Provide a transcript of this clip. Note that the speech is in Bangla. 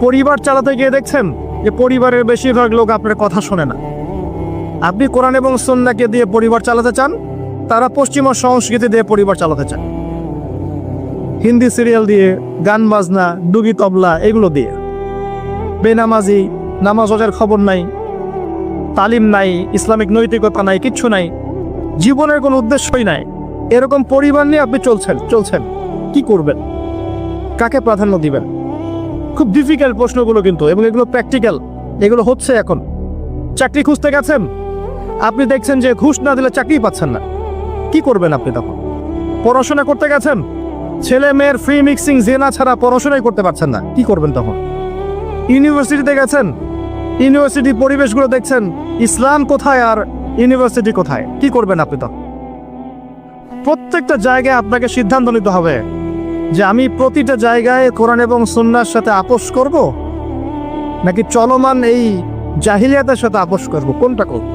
পরিবার চালাতে গিয়ে দেখছেন যে পরিবারের বেশিরভাগ লোক আপনার কথা শোনে না। আপনি কোরআন এবং সুন্নাহকে দিয়ে পরিবার চালাতে চান, তারা পশ্চিমা সংস্কৃতি দিয়ে পরিবার চালাতে চান, হিন্দি সিরিয়াল দিয়ে, গান বাজনা, ডুগি তবলা, এগুলো দিয়ে। বেনামাজি, নামাজ রোজার খবর নাই, তালিম নাই, ইসলামিক নৈতিকতা নাই, কিচ্ছু নাই, জীবনের কোনো উদ্দেশ্যই নাই। এরকম পরিবার নিয়ে আপনি চলছেন কি করবেন? কাকে প্রাধান্য দিবেন? খুব ডিফিকাল্ট প্রশ্নগুলো কিন্তু, এবং এগুলো প্র্যাকটিক্যাল, এগুলো হচ্ছে এখন। চাকরি খুঁজতে গেছেন, আপনি দেখছেন যে ঘুষ না দিলে চাকরি পাচ্ছেন না, কি করবেন আপনি তখন? পড়াশোনা করতে গেছেন, ছেলে মেয়ের ফ্রি মিক্সিং জেনা ছাড়া পড়াশোনাই করতে পারছেন না, কি করবেন তখন? ইউনিভার্সিটিতে গেছেন, ইউনিভার্সিটি পরিবেশগুলো দেখছেন, ইসলাম কোথায় আর ইউনিভার্সিটি কোথায়, কি করবেন আপনি তখন? প্রত্যেকটা জায়গায় আপনাকে সিদ্ধান্ত নিতে হবে যে আমি প্রতিটা জায়গায় কোরআন এবং সুন্নাহর সাথে আপোষ করব, নাকি চলমান এই জাহিলিয়াতের সাথে আপোষ করব, কোনটা করব?